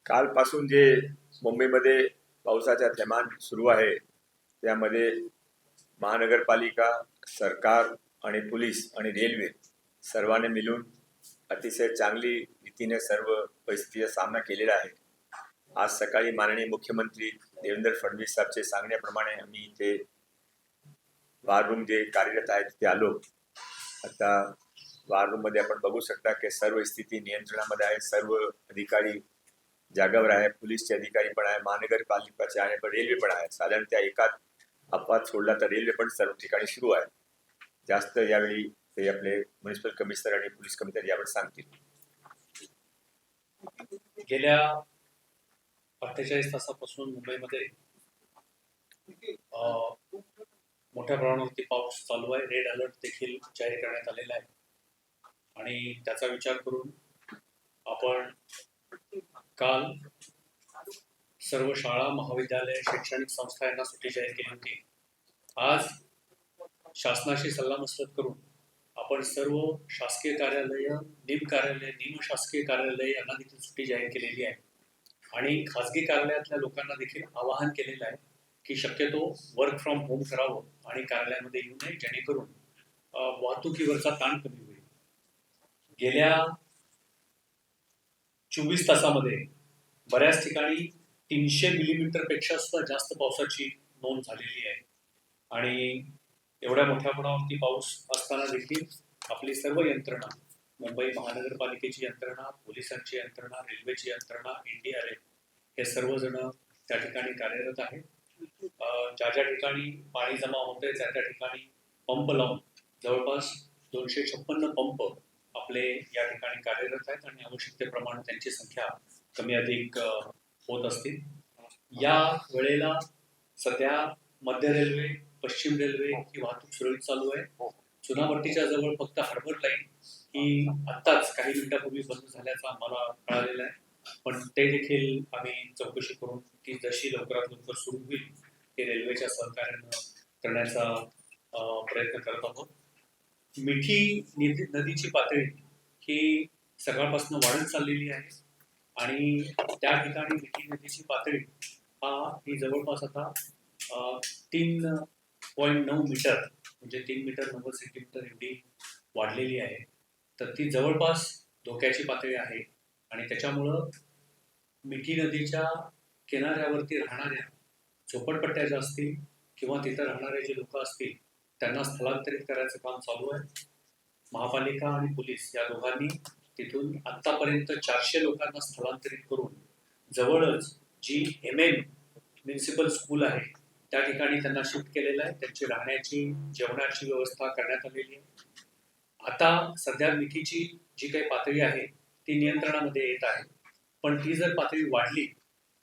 कालपासून जे मुंबईमध्ये पावसाचा थैमान सुरू आहे त्यामध्ये महानगरपालिका, सरकार आणि पोलीस आणि रेल्वे सर्वांनी मिळून अतिशय चांगली रीतीने सर्व परिस्थितीचा सामना केलेला आहे. आज सकाळी माननीय मुख्यमंत्री देवेंद्र फडणवीस साहेबचे सांगण्याप्रमाणे आम्ही इथे वॉर रूम जे कार्यरत आहे तिथे आलो. आता वॉर रूम मध्ये आपण बघू शकता की सर्व स्थिती नियंत्रणामध्ये आहे. सर्व अधिकारी जागावर आहे, पोलीसचे अधिकारी पण आहे, महानगरपालिकाचे आहे, पण रेल्वे पण आहे. साधारण त्या एकाच अपवाद सोडला तर रेल्वे पण सर्व ठिकाणी सुरू आहे. जास्त यावेळी ते आपले म्युनिसिपल कमिशनर आणि पोलीस कमिशनर यावेळी सांगतील. गेल्या 48 तासापासून मुंबईमध्ये मोठ्या प्रमाणावरती पाऊस चालू आहे. रेड अलर्ट देखील जाहीर करण्यात आलेला आहे आणि त्याचा विचार करून आपण काल सर्व शाळा, महाविद्यालय, शैक्षणिक संस्था यांना सुट्टी जाहीर केली होती. आज शासनाशी सल्लामसलत करून आपण सर्व शासकीय कार्यालय, निमकार्यालय, निमशासकीय कार्यालय यांना देखील सुट्टी जाहीर केलेली आहे आणि खाजगी कार्यालयातल्या लोकांना देखील आवाहन केलेलं आहे की शक्यतो वर्क फ्रॉम होम करावं आणि कार्यालयामध्ये येऊ नये, जेणेकरून वाहतुकीवरचा ताण कमी होईल. गेल्या 24 तासामध्ये बऱ्याच ठिकाणी 300 मिलीमीटर पेक्षा सुद्धा जास्त पावसाची नोंद झालेली आहे आणि एवढ्या मोठ्या प्रमाणावरती पाऊस असताना देखील आपली सर्व यंत्रणा, मुंबई महानगरपालिकेची यंत्रणा, पोलिसांची यंत्रणा, रेल्वेची यंत्रणा, NDRF हे सर्वजण त्या ठिकाणी कार्यरत आहेत. ज्या ज्या ठिकाणी पाणी जमा होतंय त्या त्या ठिकाणी पंप लावून जवळपास 256 पंप आपले या ठिकाणी कार्यरत आहेत आणि आवश्यकतेप्रमाणे त्यांची संख्या कमी अधिक होत असतील. या वेळेला सध्या मध्य रेल्वे, पश्चिम रेल्वे ही वाहतूक सुरळीत चालू आहे. चुनाभट्टीच्या जवळ फक्त हार्बर लाईन ही आत्ताच काही मिनिटापूर्वी बंद झाल्याचं आम्हाला कळालेलं आहे, पण ते देखील आम्ही चौकशी करून ती जशी लवकरात लवकर सुरू होईल ते रेल्वेच्या सहकार्यानं करण्याचा प्रयत्न करत आहोत. मिठी नदीची पातळी ही सकाळपासून वाढत चाललेली आहे आणि त्या ठिकाणी मिठी नदीची पातळी ही जवळपास आता 3.9 मीटर म्हणजे 3 मीटर 90 सेंटीमीटर एवढी वाढलेली आहे. तर ती जवळपास धोक्याची पातळी आहे आणि त्याच्यामुळं मिठी नदीच्या किनाऱ्यावरती राहणाऱ्या झोपडपट्ट्या ज्या असतील किंवा तिथं राहणारे जे लोक असतील त्यांना स्थलांतरित करायचं काम चालू आहे. महापालिका आणि पोलीस या दोघांनी तिथून आतापर्यंत 400 लोकांना स्थलांतरित करून जवळच जी MM म्युनिसिपल स्कूल आहे त्या ठिकाणी त्यांना शिफ्ट केलेलं आहे. त्यांची राहण्याची, जेवणाची व्यवस्था करण्यात आलेली आहे. आता सध्या मिठीची जी काही पातळी आहे ती नियंत्रणामध्ये येत आहे, पण ती जर पातळी वाढली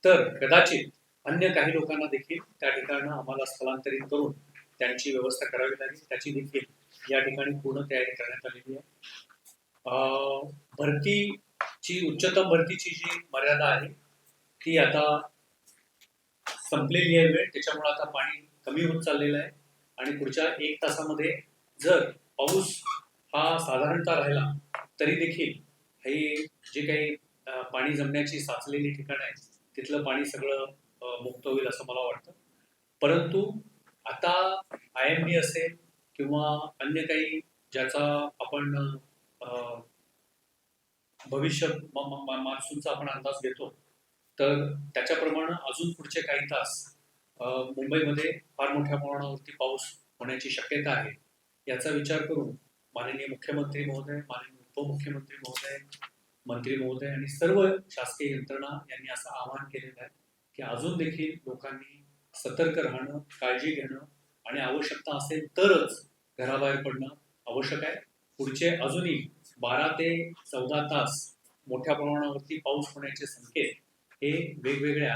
तर कदाचित अन्य काही लोकांना देखील त्या ठिकाणी आम्हाला स्थलांतरित करून त्यांची व्यवस्था करावी लागेल. त्याची देखील या ठिकाणी पूर्ण तयारी करण्यात आलेली आहे. भरतीची, उच्चतम भरतीची जी मर्यादा आहे ती आता संपलेली आहे वेळ, त्याच्यामुळे आता पाणी कमी होत चाललेलं आहे आणि पुढच्या 1 तासामध्ये जर पाऊस हा साधारणतः राहिला तरी देखील हे जे काही पाणी जमण्याची साचलेली ठिकाणं आहेत तिथलं पाणी सगळं मुक्त होईल असं मला वाटतं. परंतु आता IMD असेल किंवा अन्य काही ज्याचा आपण भविष्य मान्सूनचा आपण अंदाज घेतो तर त्याच्याप्रमाणे अजून पुढचे काही तास मुंबईमध्ये फार मोठ्या प्रमाणावरती पाऊस होण्याची शक्यता आहे. याचा विचार करून माननीय मुख्यमंत्री महोदय, माननीय उपमुख्यमंत्री महोदय, मंत्री महोदय आणि सर्व शासकीय यंत्रणा यांनी असं आवाहन केलेलं आहे की अजून देखील लोकांनी सतर्क राहणं, काळजी घेणं आणि आवश्यकता असेल तरच घराबाहेर पडणं आवश्यक आहे. पुढचे अजूनही 12 ते 14 तास मोठ्या प्रमाणावरती पाऊस होण्याचे संकेत हे वेगवेगळ्या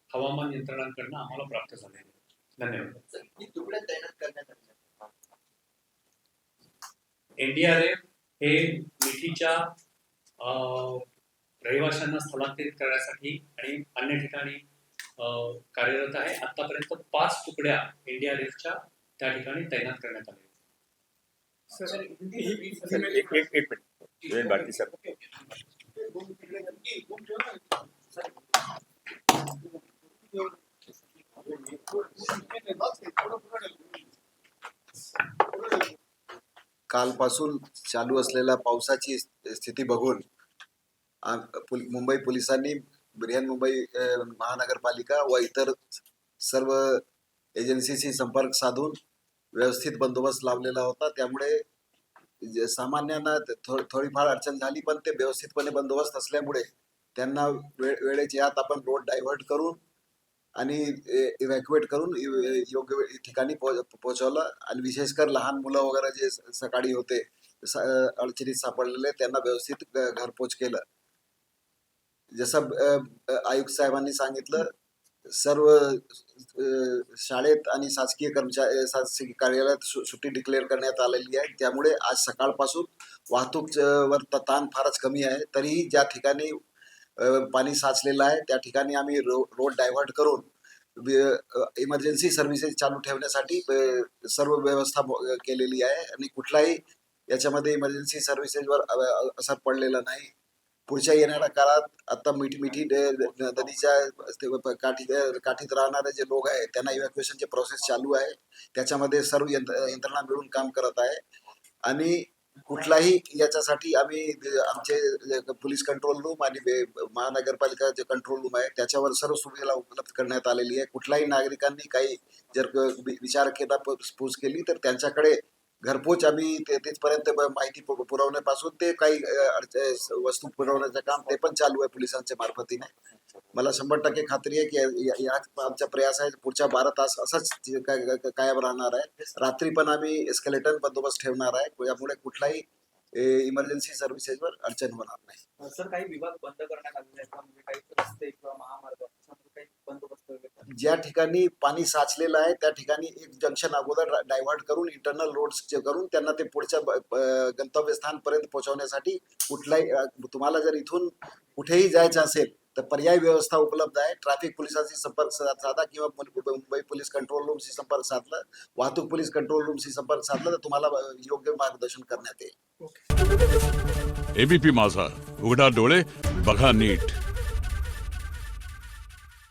हवामान यंत्रणांकडून आम्हाला प्राप्त झाले आहेत. धन्यवाद. NDRF हे मिठीच्या रहिवाशांना स्थलांतरित करण्यासाठी आणि अन्य ठिकाणी कार्यरत आहे. आतापर्यंत 5 तुकड्या NDRFच्या त्या ठिकाणी तैनात करण्यात आल्या. एक मिनिट बाकी सर. कालपासून चालू असलेल्या पावसाची स्थिती बघून मुंबई पोलिसांनी बृहन्मुंबई महानगरपालिका व इतर सर्व एजन्सीशी संपर्क साधून व्यवस्थित बंदोबस्त लावलेला होता. त्यामुळे सामान्यांना थोडीफार अडचण झाली, पण ते व्यवस्थितपणे बंदोबस्त असल्यामुळे त्यांना वेळेच्या आत आपण रोड डायव्हर्ट करून आणि इव्हॅक्युएट करून योग्य ठिकाणी पोहोचवलं. आणि विशेषकर लहान मुलं वगैरे जे सकाळी होते अडचणीत सापडलेले त्यांना व्यवस्थित घरपोच केलं. जसं आयुक्त साहेबांनी सांगितलं, सर्व शाळेत आणि शासकीय कार्यालयात सुट्टी डिक्लेअर करण्यात आलेली आहे. त्यामुळे आज सकाळपासून वाहतूक वर ताण फारच कमी आहे. तरीही ज्या ठिकाणी पाणी साचलेलं आहे त्या ठिकाणी आम्ही रोड डायव्हर्ट करून इमर्जन्सी सर्व्हिसेस चालू ठेवण्यासाठी सर्व व्यवस्था केलेली आहे. आणि कुठलाही याच्यामध्ये इमर्जन्सी सर्व्हिसेसवर असर पडलेला नाही. पुढच्या येणाऱ्या काळात आता मिठी नदीच्या काठीत राहणारे जे लोक आहेत त्यांना इव्हॅक्युएशनची प्रोसेस चालू आहे. त्याच्यामध्ये सर्व यंत्रणा मिळून काम करत आहे. आणि कुठलाही याच्यासाठी आम्ही आमचे पोलीस कंट्रोल रूम आणि महानगरपालिका जे कंट्रोल रूम आहे त्याच्यावर सर्व सुविधा उपलब्ध करण्यात आलेली आहे. कुठल्याही नागरिकांनी काही जर विचार केला, पूछ केली तर त्यांच्याकडे घरपोच आम्ही तिथपर्यंत माहिती पुरवण्यापासून ते काही वस्तू पुरवण्याचं काम ते पण चालू आहे पोलिसांच्या मार्फतीने. मला 100% खात्री आहे की या आमचा प्रयास आहे. पुढच्या 12 तास असंच कायम राहणार आहे. रात्री पण आम्ही एस्केलेटन बंदोबस्त ठेवणार आहे. यामुळे कुठलाही इमर्जन्सी सर्व्हिसेसवर अडचण होणार नाही. सर, काही विभाग बंद करण्यात आलेले आहेत, म्हणजे काही रस्ते किंवा महामार्ग काही बंदोबस्त वगैरे? ज्या ठिकाणी पाणी साचलेलं आहे त्या ठिकाणी एक जंक्शन अगोदर डायव्हर्ट करून इंटरनल रोड्स करून त्यांना ते पुढच्या गंतव्यस्थानपर्यंत पोहोचवण्यासाठी कुठलाही तुम्हाला जर इथून कुठेही जायचं असेल तर पर्यायी व्यवस्था उपलब्ध आहे. ट्रॅफिक पोलिसांशी संपर्क साधा किंवा मुंबई पोलीस कंट्रोल रूमशी संपर्क साधला, वाहतूक पोलीस कंट्रोल रूमशी संपर्क साधला तर तुम्हाला योग्य मार्गदर्शन करण्यात येईल. एबीपी माझा, उघडा डोळे बघा नीट.